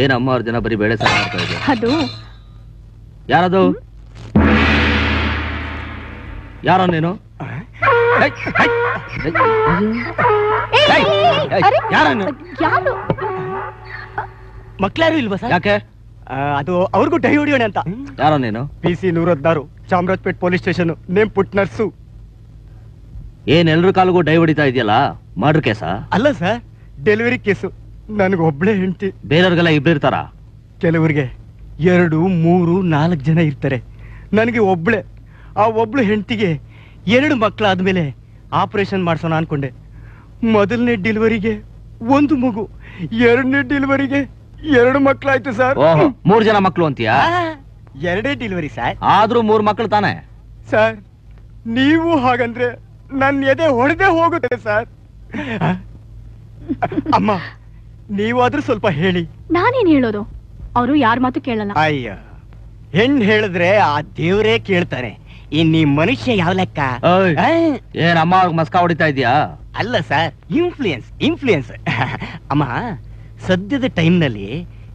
ಏನ್ ಅಮ್ಮ 6 ಜನ ಬರೀ ಬೇಳೆ ಸಾರು ಮಾಡ್ತಾ ಇದ್ರು. ಅದು ಯಾರದು? ಯಾರೋ ನೀನು? ಮಕ್ಳ್ಯಾರು ಇಲ್ವಾ ಸರ್? ಯಾಕೆ? ಅದು ಅವ್ರಿಗೂ ಡೈ ಹೊಡಿಯೋಣ ಅಂತ. ಯಾರೋ ನೀನು? PC 116 Chamarajpet police station, name Puttanarasu. ಏನ್ ಎಲ್ರ ಕಾಲಿಗೂ ಡೈ ಹೊಡಿತಾ ಇದೆಯಲ್ಲ, ಮರ್ಡರ್ ಕೇಸ? ಅಲ್ಲ ಸರ್, ಡೆಲಿವರಿ ಕೇಸು. ನನಗೆ ಒಬ್ಳೆ ಹೆಂಡತಿ. ಬೇರೆಯವ್ರಿಗೆಲ್ಲ ಇಬ್ರು ಇರ್ತಾರ? ಕೆಲವರಿಗೆ 2, 3, 4 ಜನ ಇರ್ತಾರೆ. ನನಗೆ ಒಬ್ಳೆ. ಆ ಒಬ್ಳು ಹೆಂಡತಿಗೆ 2 ಮಕ್ಕಳಾದ್ಮೇಲೆ ಆಪರೇಷನ್ ಮಾಡ್ಸೋಣ ಅನ್ಕೊಂಡೆ. ಮೊದಲನೇ ಡೆಲಿವರಿಗೆ 1 ಮಗು, 2ನೇ ಡೆಲಿವರಿಗೆ 2 ಮಕ್ಕಳಾಯ್ತು ಸರ್. 3 ಜನ ಮಕ್ಕಳು ಅಂತೀಯಾ? 2 ಡೆಲಿವರಿ ಸರ್. ಆದ್ರೂ 3 ಮಕ್ಕಳು ತಾನೆ ಸರ್? ನೀವು ಹಾಗಂದ್ರೆ ನನ್ನ ಎದೆ ಹೊಡೆದೇ ಹೋಗುತ್ತೆ ಸರ್. ಅಮ್ಮ, ನೀವಾದ್ರೂ ಸ್ವಲ್ಪ ಹೇಳಿ. ನಾನೇನ್ ಹೇಳೋದು? ಅವರು ಯಾರ ಮಾತು ಕೇಳಲ್ಲ. ಅಯ್ಯ, ಹೆಣ್ ಹೇಳಿದ್ರೆ ಆ ದೇವ್ರೇ ಕೇಳ್ತಾನೆ. ಇನ್ನೀ ಮನುಷ್ಯ ಯಾವ ಲೆಕ್ಕ? ಏನ್ ಅಮ್ಮ ಮಸ್ಕಾ ಹೊಡಿತಾ ಇದೀಯಾ? ಅಲ್ಲ ಸರ್, ಇನ್ಫ್ಲೂಯೆನ್ಸ್. ಅಮ್ಮ, ಸದ್ಯದ ಟೈಮ್ನಲ್ಲಿ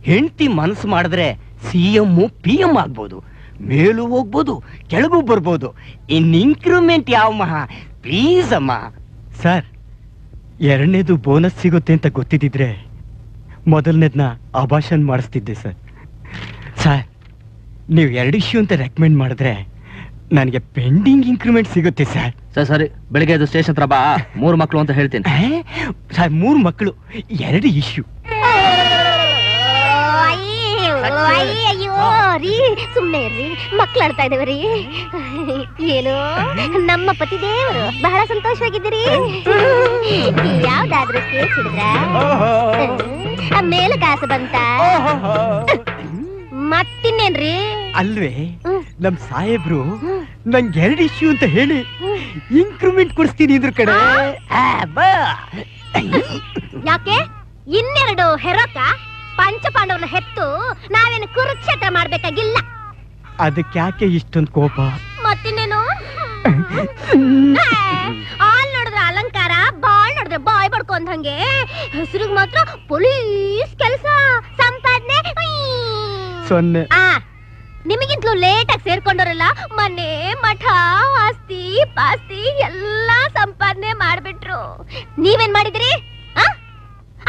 ಹೆಂಡತಿ ಮನಸ್ಸು ಮಾಡಿದ್ರೆ CM PM ಆಗ್ಬೋದು, ಮೇಲೂ ಹೋಗ್ಬೋದು, ಕೆಳಗೂ ಬರ್ಬೋದು. ಇನ್ ಇಂಕ್ರೂಮೆಂಟ್ ಯಾವ ಮಹಾ? ಪ್ಲೀಸ್ ಅಮ್ಮ. ಸರ್, 2ನೇದು ಬೋನಸ್ ಸಿಗುತ್ತೆ ಅಂತ ಗೊತ್ತಿದ್ದಿದ್ರೆ ಮೊದಲನೇದನ್ನ ಅಬಾಷನ್ ಮಾಡಿಸ್ತಿದ್ದೆ ಸರ್. ಸರ್, ನೀವು 2 ಇಶ್ಯೂ ಅಂತ ರೆಕಮೆಂಡ್ ಮಾಡಿದ್ರೆ ನನಗೆ ಪೆಂಡಿಂಗ್ ಇಂಕ್ರಿಮೆಂಟ್ ಸಿಗುತ್ತೆ ಸರ್. ಸರಿ, ಬೆಳಿಗ್ಗೆ ಅದು ಸ್ಟೇಷನ್ ಹತ್ರ ಬಾ. 3 ಮಕ್ಕಳು ಅಂತ ಹೇಳ್ತೀನಿ ಸರ್. 3 ಮಕ್ಕಳು, 2 ಇಶ್ಯೂ. ಅಯ್ಯೋ ರೀ, ಸುಮ್ನೆ ರೀ, ಮಕ್ಳು ಆಡ್ತಾ ಇದೇವ್ರಿ. ಏನು, ನಮ್ಮ ಪತಿ ದೇವರು ಬಹಳ ಸಂತೋಷವಾಗಿದ್ದೀರಿ. ಯಾವ್ದಾದ್ರು ಕೇಸ್ ಹಿಡಿದ್ರ? ಮೇಲೆ ಕಾಸು ಬಂತ? ಮತ್ತಿನ್ನೇನ್ರಿ? ಅಲ್ವೇ, ನಮ್ ಸಾಹೇಬ್ರು ನಂಗೆ 2 ಇಶ್ಯೂ ಅಂತ ಹೇಳಿ ಇಂಕ್ರಿಮೆಂಟ್ ಕೊಡಿಸ್ತೀನಿ ಇದ್ರ ಕಡೆ. ಯಾಕೆ? 2 ಹೆರೋಕ ಪಂಚಪಾಂಡವನ ಹೆತ್ತು ನಾವೇನು ಕುರುಕ್ಷೇತ್ರ ಮಾಡ್ಬೇಕಾಗಿಲ್ಲ. ಅದಕ್ಕೆ ಯಾಕೆ ಇಷ್ಟೊಂದು ಕೋಪ? ಮತ್ತಿನ್ನೇನು? ಆಲ್ ನೋಡಿದ್ರೆ ಅಲಂಕಾರ, ಬಾಳ್ ನೋಡಿದ್ರೆ ಬಾಯ್ ಬಡ್ಕೊಂಡಂಗೆ, ಹೆಸರಿಗೆ ಮಾತ್ರ ಪೊಲೀಸ್ ಕೆಲಸ, ಸಂಪಾದನೆ 0. ನಿಮಗಿಂತಲೂ ಲೇಟ್ ಆಗಿ ಸೇರ್ಕೊಂಡವ್ರಲ್ಲ, ಮನೆ ಮಠ ಆಸ್ತಿ ಪಾಸ್ತಿ ಎಲ್ಲಾ ಸಂಪಾದನೆ ಮಾಡ್ಬಿಟ್ರು. ನೀವೇನ್ ಮಾಡಿದ್ರಿ?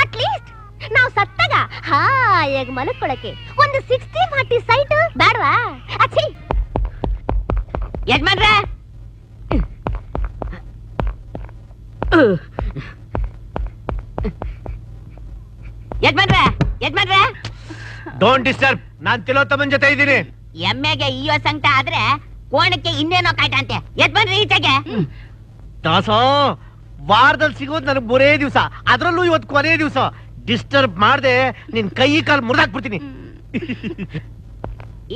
ಅಟ್ಲೀಸ್ಟ್ ನಾವು ಸತ್ತಾಗ ಹಾಯಾಗಿ ಮಲ್ಕೊಳಕ್ಕೆ ಒಂದು 60-40 ಸೈಟ್ ಬೇಡವಾ? ಅಚ್ಚಿ ಯಜಮಾನ್ರ, ಯಜಮಾನ್ರ ಡೋಂಟ್ ಡಿಸ್ಟರ್ಬ್. ನಾನ್ ತಿಲೋತ್ತಮನ್ ಜೊತೆ ಇದ್ದೀನಿ. ಎಮ್ಮೆಗೆ ಇಯೋ ಸಂಕಟ ಆದ್ರೆ ಕೋಣಕ್ಕೆ ಇನ್ನೇನೋ ಕಾಯ್ತ ಅಂತೆ. ಯಜಮಾನ್ರಿ ಈಚೆಗೆ. ದಾಸ, ವಾರದಲ್ಲಿ ಸಿಗೋದು ನನಗೆ 3 ದಿವಸ, ಅದ್ರಲ್ಲೂ ಇವತ್ತು ಕೊನೆ ದಿವಸ. ಡಿಸ್ಟರ್ಬ್ ಮಾಡ್ದೆ ನಿನ್ ಕೈ ಕಾಲು ಮುರಿದಾಕ್ಬಿಡ್ತೀನಿ.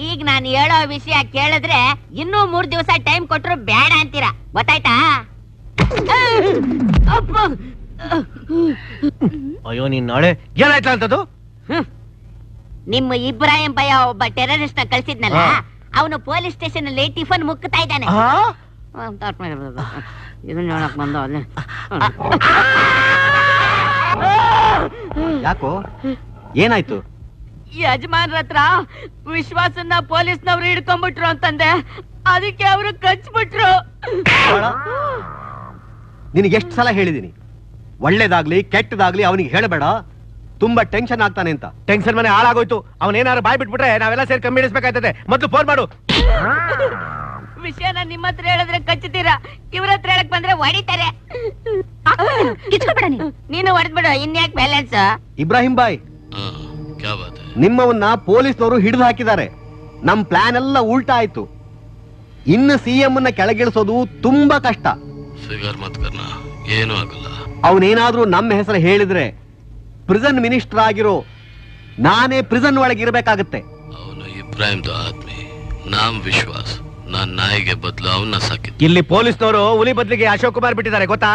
ಈಗ ನಾನು ಹೇಳೋ ವಿಷಯ ಕೇಳಿದ್ರೆ ಇನ್ನೂ 3 ದಿವಸ ಟೈಮ್ ಕೊಟ್ರು ಬೇಡ ಅಂತೀರಾ, ಗೊತ್ತಾಯ್ತಾ? ಅಯ್ಯೋ, ನೀನ್ ನಾಳೆ ಏನಾಯ್ತಾ ಅಂತದ್ದು? ನಿಮ್ಮ ಇಬ್ರಾಹಿಂ ಭಯ ಒಬ್ಬ ಟೆರರಿಸ್ಟ್ ನ ಕಳ್ಸಿದ್ನಲ್ಲ, ಅವನು ಪೊಲೀಸ್ ಸ್ಟೇಷನ್ ಅಲ್ಲಿ ಟಿಫನ್ ಮುಕ್ತಾ ಇದ್ದಾನೆ. ಇದನ್ನ ಹೇಳಕ್ ಬಂದ ಅಲ್ಲಿ. ಯಾಕೋ, ಏನಾಯ್ತು? ಯಜಮಾನ್ರ ಹತ್ರ ವಿಶ್ವಾಸನ್ನ ಪೊಲೀಸ್ನವ್ರು ಹಿಡ್ಕೊಂಡ್ಬಿಟ್ರು ಅಂತಂದೆ, ಅದಕ್ಕೆ ಅವರು ಕಚ್ಬಿಟ್ರು. ನಿನಗೆ ಎಷ್ಟು ಸಲ ಹೇಳಿದೀನಿ, ಒಳ್ಳೇದಾಗ್ಲಿ ಕೆಟ್ಟದಾಗ್ಲಿ ಅವನಿಗೆ ಹೇಳಬೇಡ, ತುಂಬಾ ಟೆನ್ಷನ್ ಆಗ್ತಾನೆ ಅಂತ. ಟೆನ್ಷನ್ ಮನೆ ಹಾಳಾಗೋಯ್ತು. ಅವನೇನಾರು ಬಾಯ್ ಬಿಟ್ಬಿಟ್ರೆ ನಾವೆಲ್ಲ ಸೇರಿ ಕಮ್ಮಿ ಇಡಿಸ್ಬೇಕಾಯ್ತದೆ. ಮೊದ್ಲು ಫೋನ್ ಮಾಡು. ವಿಷಯನ ನಿಮ್ಮ ಹತ್ರ ಹೇಳಿದ್ರೆ ಕಚ್ಚುತ್ತೀರಾ, ಇವ್ರ ಹತ್ರ ಹೇಳಕ್ ಬಂದ್ರೆ ಹೊಡಿತಾರೆ. ನೀನು ಹೊಡೆದ್ಬಿಡು, ಇನ್ಯಾಕ್ ಬ್ಯಾಲೆನ್ಸ್? ಇಬ್ರಾಹಿಂ ಬಾಯ್, ನಿಮ್ಮವನ್ನ ಪೊಲೀಸ್ನವರು ಹಿಡಿದು ಹಾಕಿದ್ದಾರೆ. ನಮ್ ಪ್ಲಾನ್ ಎಲ್ಲ ಉಲ್ಟಾ ಆಯ್ತು. ಇನ್ನು CM ಅನ್ನ ಕೆಳಗಿಳಿಸೋದು ತುಂಬಾ ಕಷ್ಟ. ಏನೂ ಆಗಲ್ಲ. ಅವನೇನಾದ್ರೂ ನಮ್ಮ ಹೆಸರು ಹೇಳಿದ್ರೆ ಪ್ರಿಸನ್ ಮಿನಿಸ್ಟರ್ ಆಗಿರೋ ನಾನೇ ಪ್ರಿಸನ್ ಒಳಗೆ ಇರಬೇಕಾಗತ್ತೆ. ಅವನು ಇಬ್ರಾಹಿಂದು ಆದ್ಮಿ, ನಾಮ್ ವಿಶ್ವಾಸ್. ನಾನ್ ನಾಯಿಗೆ ಬದಲು ಅವನ್ನ ಸಾಕಿದ್ದೆ. ಇಲ್ಲಿ ಪೊಲೀಸ್ನವರು ಹುಲಿ ಬದಲಿಗೆ ಅಶೋಕ್ ಕುಮಾರ್ ಬಿಟ್ಟಿದ್ದಾರೆ, ಗೊತ್ತಾ?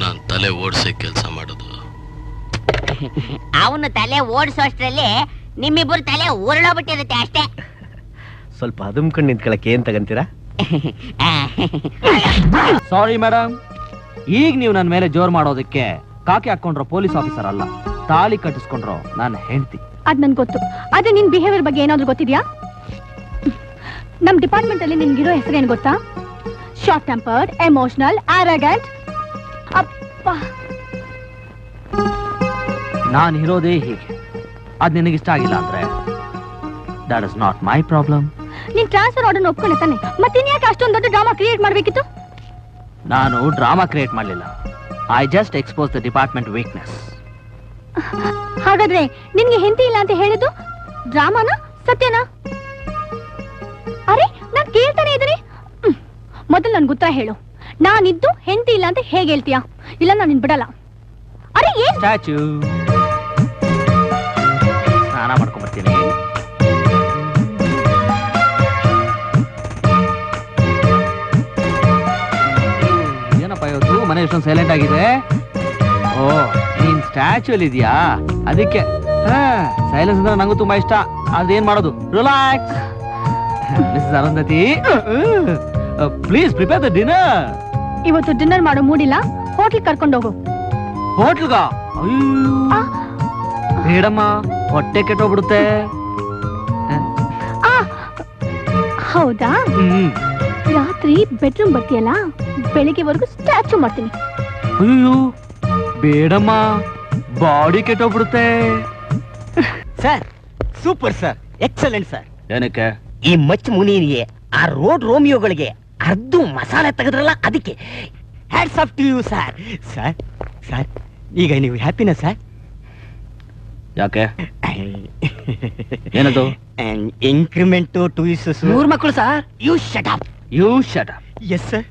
ನಾನ್ ತಲೆ ಓಡಿಸಿ ಕೆಲಸ ಮಾಡೋದು. ಅವನು ತಲೆ ಓಡಿಸೋಷ್ಟ್ರಲ್ಲಿ ನಿಮ್ಮಿಬ್ಬರು ತಲೆ ಉರುಳೋಗ್ಬಿಟ್ಟಿರುತ್ತೆ ಅಷ್ಟೇ. ಸ್ವಲ್ಪ ಅದುಮ್ಕೊಂಡು ನಿಂತ್ಕೊಳಕ್ಕೆ ಏನ್ ತಗಂತೀರಾ? ಸಾರಿ ಮೇಡಮ್, ಈಗ ನೀವು ನನ್ನ ಮೇಲೆ ಜೋರ್ ಮಾಡೋದಕ್ಕೆ ಕಾಕಿ ಹಾಕೊಂಡ್ರ ಪೊಲೀಸ್ ಆಫೀಸರ್ ಅಲ್ಲ, ತಾಳಿ ಕಟ್ಟಿಸ್ಕೊಂಡ್ರು ನಾನು ಹೆಂಡತಿ. ಅದ್ ನನ್ ಗೊತ್ತು. ಆದ್ರೆ ನಿನ್ ಬಿಹೇವಿಯರ್ ಬಗ್ಗೆ ಏನಾದ್ರು ಗೊತ್ತಿದ್ಯಾ? ನಮ್ ಡಿಪಾರ್ಟ್ಮೆಂಟ್ ಅಲ್ಲಿ ನಿನ್ಗಿರೋ ಹೆಸರೇನು ಗೊತ್ತಾ? Short tempered, emotional, arrogant. ಅಪ್ಪ, ನಾನು ಇರೋದೇ ಹೀಗೆ. ಅದ್ ನಿನಗಿಷ್ಟ ಆಗಿಲ್ಲ ಅಂದ್ರೆ that is not my problem. ನೀನ್ ಟ್ರಾನ್ಸ್ಫರ್ ಆರ್ಡರ್ ಒಪ್ಕೊಂಡೆ ತಾನೆ, ಮತ್ತಿನ್ಯಾಕೆ ಅಷ್ಟೊಂದು ದೊಡ್ಡ ಡ್ರಾಮಾ ಕ್ರಿಯೇಟ್ ಮಾಡ್ಬೇಕಿತ್ತು? ನಾನು ಡ್ರಾಮಾ ಕ್ರಿಯೇಟ್ ಮಾಡಲಿಲ್ಲ. I just expose the department weakness. ಹಾಗಾದ್ರೆ ನಿನ್ಗೆ ಹೆಂಡತಿ ಇಲ್ಲ ಅಂತ ಹೇಳಿದ್ದು ಡ್ರಾಮಾನ ಸತ್ಯನಾ? ಅರೆ, ನಾನ್ ಕೇಳ್ತಾನೆ ಇದ್ದೀನಿ. ಮೊದಲು ನನ್ಗೆ ಉತ್ತರ ಹೇಳು. ನಾನಿದ್ದು ಹೆಂಡತಿ ಇಲ್ಲ ಅಂತ ಹೇಗೆ ಹೇಳ್ತೀಯಾ? ಇಲ್ಲ, ನಾನು ನಿನ್ ಬಿಡಲ್ಲ. ಅರೆ, ಏನ್ ಸ್ಟ್ಯಾಚ್ಯೂ ಸ್ನಾನ ಮಾಡ್ಕೊಂಡ್ಬರ್ತೀನಿ. ಏನಪ್ಪ ಇವತ್ತು ಮನೆ ಎಷ್ಟೊಂದು ಸೈಲೆಂಟ್ ಆಗಿದೆ? ಓ, ನೀನ್ ಸ್ಟ್ಯಾಚ್ಯೂ ಅಲ್ಲಿ ಇದೆಯಾ? ಅದಕ್ಕೆ ಸೈಲೆನ್ಸ್ ಅಂದ್ರೆ ನಂಗೂ ತುಂಬಾ ಇಷ್ಟ. ಅದೇನ್ ಮಾಡೋದು? Relax. Miss Arundhati, please prepare the dinner. ಇವತ್ತು ಡಿನ್ನರ್ ಮಾಡೋ ಮೂಡಿಲ್ಲ, ಹೋಟ್ಲ್ ಕರ್ಕೊಂಡು ಹೋಗು. ಹೋಟ್ಲ್ಗ? ಬೇಡಮ್ಮ, ಹೊಟ್ಟೆ ಕೆಟ್ಟೋಗ್ಬಿಡುತ್ತೆ. ಹೌದಾ? ರಾತ್ರಿ ಬೆಡ್ರೂಮ್ ಬರ್ತೀಯಲ್ಲ, ಬೆಳಿಗ್ಗೆವರೆಗೂ ಸ್ಟ್ಯಾಚ್ಯೂ ಮಾಡ್ತೀನಿ. ಅಯ್ಯೋ ಬೇಡಮ್ಮ, ಬಾಡಿ ಕೆಟ್ಟೋಗ್ಬಿಡುತ್ತೆ. Sir, super sir, excellent sir. ಏನಕ್ಕೆ? ಈ ಮಚ್ ಮುನಿಗೆ ಆ ರೋಡ್ ರೋಮಿಯೋಗಳಿಗೆ ಅರ್ಧ ಮಸಾಲೆ ತೆಗೆದ್ರಲ್ಲ, ಅದಕ್ಕೆ hats off to you sir. Sir sir, ಈಗ ನೀವು ಹ್ಯಾಪಿನಾ ಸರ್? ಯಾಕೆ? ಏನದು? Increment 2 years. 3 ಮಕ್ಕಳು sir. You shut up. You shut up. Yes sir.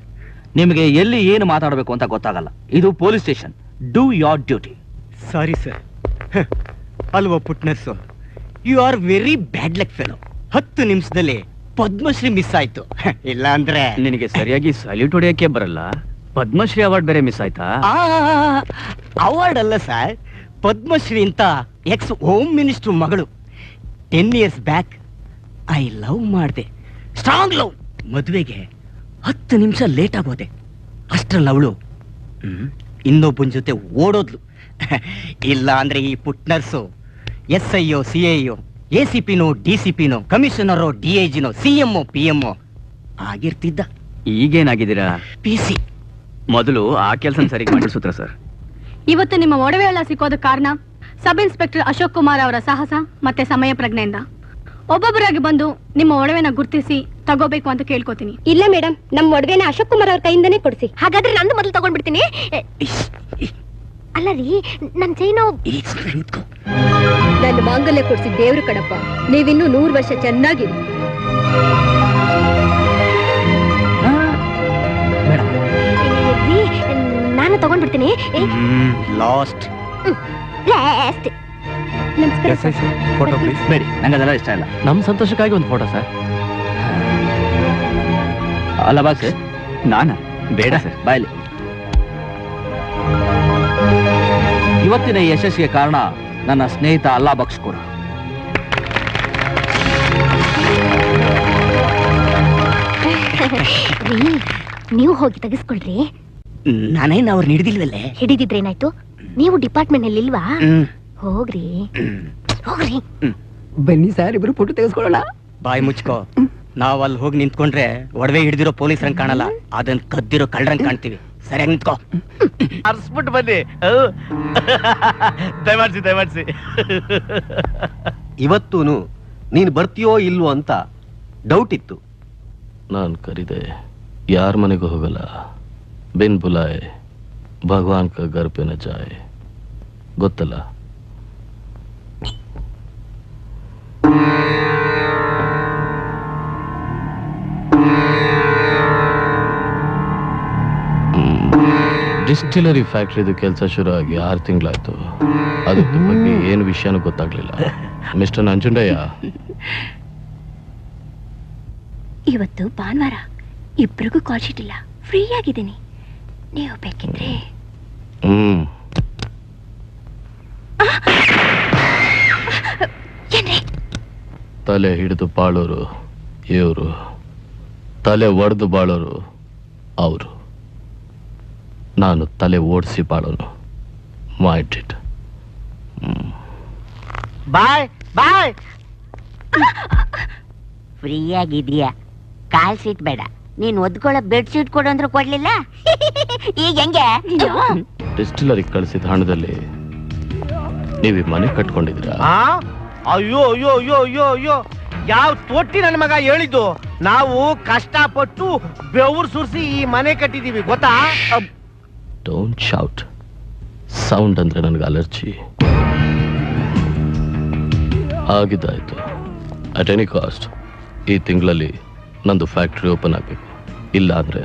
ನಿಮಗೆ ಎಲ್ಲಿ ಏನು ಮಾತಾಡಬೇಕು ಅಂತ ಗೊತ್ತಾಗಲ್ಲ. ಇದು police station. Do your duty. Sorry sir. ಅಲ್ವಾ Puttanas, you are very bad luck fellow. 10 ನಿಮಿಷದಲ್ಲಿ ಪದ್ಮಶ್ರೀ ಮಿಸ್ ಆಯ್ತು. ಇಲ್ಲ ಅಂದ್ರೆ ನಿನಗೆ ಸರಿಯಾಗಿ ಸಲ್ಯೂಟ್ ಹೊಡೆಯಕ್ಕೆ ಬರಲ್ಲ, ಪದ್ಮಶ್ರೀ ಅವಾರ್ಡ್ ಬೇರೆ ಮಿಸ್ ಆಯ್ತಾ? ಅವಾರ್ಡ್ ಅಲ್ಲ ಸರ್, ಪದ್ಮಶ್ರೀ ಅಂತ ಎಕ್ಸ್ ಹೋಮ್ ಮಿನಿಸ್ಟರ್ ಮಗಳು. 10 ಇಯರ್ಸ್ ಬ್ಯಾಕ್ ಐ ಲವ್ ಮಾಡಿದೆ, ಸ್ಟ್ರಾಂಗ್ ಲವ್. ಮದುವೆಗೆ 10 ನಿಮಿಷ ಲೇಟ್ ಆಗೋದೆ. ಅಷ್ಟ್ರಲ್ಲಿ ಅವಳು ಇನ್ನೊಬ್ಬನ ಜೊತೆ ಓಡೋದ್ಲು. ಇಲ್ಲ ಅಂದ್ರೆ ಈ ಪುಟ್ನರ್ಸು SIO CIO ACPನೋ DCPನೋ ಕಮಿಷನರೋ DIGನೋ CMO PMO ಆಗಿರ್ತಿದ್ದ. ಈಗೇನಾಗಿದ್ದೀರಾ? PC. ಮೊದಲು ಆ ಕೆಲಸ ಸರಿ ಮಾಡಿಸುತ್ರ ಸರ್. ಇವತ್ತು ನಿಮ್ಮ ಒಡವೆ ಎಲ್ಲ ಸಿಕ್ಕೋದ ಕಾರಣ ಸಬ್ ಇನ್ಸ್ಪೆಕ್ಟರ್ ಅಶೋಕ್ ಕುಮಾರ್ ಅವರ ಸಾಹಸ ಮತ್ತೆ ಸಮಯ ಪ್ರಜ್ಞೆಯಿಂದ. ಒಬ್ಬೊಬ್ಬರಾಗಿ ಬಂದು ನಿಮ್ಮ ಒಡವೆನ ಗುರ್ತಿಸಿ ತಗೋಬೇಕು ಅಂತ ಕೇಳ್ಕೊತೀನಿ. ಇಲ್ಲ ಮೇಡಮ್, ನಮ್ಮ ಒಡವೆನ ಅಶೋಕ್ ಕುಮಾರ್ ಅವ್ರ ಕೈಯಿಂದನೇ ಕೊಡಿಸಿ. ಹಾಗಾದ್ರೆ ನಂದು ಮೊದಲು ತಗೊಂಡ್ಬಿಡ್ತೀನಿ. ಅಲ್ಲ ರೀ, ನನ್ ಚೈನು ನನ್ನ ಮಾಂಗಲ್ಯ ಕೊಡಿಸಿ ದೇವ್ರು ಕಣಪ್ಪ. ನೀವಿನ್ನೂ 100 ವರ್ಷ ಚೆನ್ನಾಗಿರಿ. ನಾನು ತಗೊಂಡ್ಬಿಡ್ತೀನಿ. ಲಾಸ್ಟ್. ನಮಸ್ಕಾರ. Photo please. ಬೇಡಿ, ನಂಗೆ ಅದೆಲ್ಲ ಇಷ್ಟ ಇಲ್ಲ. ನಮ್ಮ ಸಂತೋಷಕ್ಕಾಗಿ ಒಂದು ಫೋಟೋ ಸರ್. ಅಲ್ಲ ಬಾಸ್, ನಾನಾ? ಬೇಡ ಸರ್. ಬಾಯ್ಲಿ. ಇವತ್ತಿನ ಈ ಯಶಸ್ಸಿಗೆ ಕಾರಣ ನನ್ನ ಸ್ನೇಹಿತ ಅಲ್ಲಾ ಬಕ್ಷ್ ಕೂಡ. ನೀವು ಹೋಗಿ ತೆಗೆಸ್ಕೊಳ್ರಿ. ನಾನೇನು ಅವ್ರು ಹಿಡಿದಿಲ್ವಲ್ಲೇ? ಹಿಡಿದಿದ್ರೇನಾಯ್ತು? ನೀವು ಡಿಪಾರ್ಟ್ಮೆಂಟ್ ನಲ್ಲಿ ಇಲ್ವಾ? ಹೋಗ್ರಿ ಹೋಗ್ರಿ. ಬನ್ನಿ ಸರ್, ಇಬ್ರು ಫೋಟೋ ತೆಗೆಸ್ಕೊಳ್ಳೋಣ. ಬಾಯಿ ಮುಚ್ಕೋ. ನಾವ್ ಅಲ್ಲಿ ಹೋಗಿ ನಿಂತ್ಕೊಂಡ್ರೆ ಒಡವೆ ಹಿಡಿದಿರೋ ಪೊಲೀಸರಂಗ್ ಕಾಣಲ್ಲ, ಅದನ್ನ ಕದ್ದಿರೋ ಕಳ್ಳರಂಗ್ ಕಾಣ್ತೀವಿ. ಸರಿಯಾಗಿ ನಿಂತ್ಕೋ. ಅರ್ಸ್ಬಿಟ್ಟು ಬನ್ನಿ. ದಯಮಾಡ್ಸಿ. ಇವತ್ತೂನು ನೀನು ಬರ್ತೀಯೋ ಇಲ್ವೋ ಅಂತ ಡೌಟ್ ಇತ್ತು. ನಾನು ಕರೀದೆ, ಯಾರ ಮನೆಗೂ ಹೋಗಲ್ಲ. ಬಿನ್ ಬುಲಾಯ್ ಭಗವಾನ್ ಕ ಘರ್ ಪೆ ನ ಜಾಯ್. ಗೊತ್ತಲ್ಲ? ಡಿಸ್ಟಿಲರಿ ಫ್ಯಾಕ್ಟ್ರಿದು ಕೆಲಸ ಶುರು ಆಗಿ 6 ತಿಂಗಳಾಯ್ತು. ಅದ್ರ ಬಗ್ಗೆ ಏನು ವಿಷಯನೂ ಗೊತ್ತಾಗ್ಲಿಲ್ಲ. ಮಿಸ್ಟರ್ ನಂಜುಂಡಯ್ಯ, ಇವತ್ತು ಭಾನುವಾರ, ಇಬ್ರಿಗೂ ಕಾಲ್ ಶೀಟ್ ಇಲ್ಲ, ಫ್ರೀ ಆಗಿದ್ದೀನಿ. ನೀವು ಬೇಕಿದ್ರೆ ತಲೆ ಹಿಡಿದು ಬಾಳೋರು ಇವರು, ತಲೆ ಒಡೆದು ಬಾಳೋರು ಅವರು. ನಾನು ತಲೆ ಓಡಿಸಿ ಬಾಳೋನು. Mind it. Bye bye. Free ಆಗಿದೀಯಾ, ಕಾಲ್ ಸೀಟ್ ಬೇಡ, ನೀನ್ ಒದ್ಕೊಳ್ಳೋ ಬೆಡ್ ಶೀಟ್ ಕೊಡು ಅಂದ್ರೂ ಕೊಡ್ಲಿಲ್ಲ. ಈಗ ಹೆಂಗೆ? ಡಿಸ್ಟಿಲರಿಗೆ ಕಳಿಸಿದ ಹಣದಲ್ಲಿ ನೀವು ಈ ಮನೆ ಕಟ್ಕೊಂಡಿದ್ದೀರಾ? ಅಯ್ಯೋ ಅಯ್ಯೋ ಅಯ್ಯೋ ಅಯ್ಯೋ ಅಯ್ಯೋ, ಯಾವ ತೊಟ್ಟಿ ನನ್ನ ಮಗ ಹೇಳಿದ್ದು. ನಾವು ಕಷ್ಟಪಟ್ಟು ಬೆವರು ಸುರಿಸಿ ಈ ಮನೆ ಕಟ್ಟಿದೀವಿ ಗೊತ್ತಾ. Don't shout. ಸೌಂಡ್ ಅಂದ್ರೆ ನನಗೆ ಅಲರ್ಜಿ. ಆಗಿದ್ದಾಯ್ತು. ಅಟ್ ಎನಿ ಕಾಸ್ಟ್ ಈ ತಿಂಗಳಲ್ಲಿ ನಂದು ಫ್ಯಾಕ್ಟ್ರಿ ಓಪನ್ ಆಗಬೇಕು. ಇಲ್ಲ ಅಂದ್ರೆ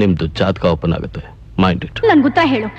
ನಿಮ್ದು ಜಾತಕ ಓಪನ್ ಆಗುತ್ತೆ. Mind it. ನನ್ ಗೊತ್ತಾ ಹೇಳು.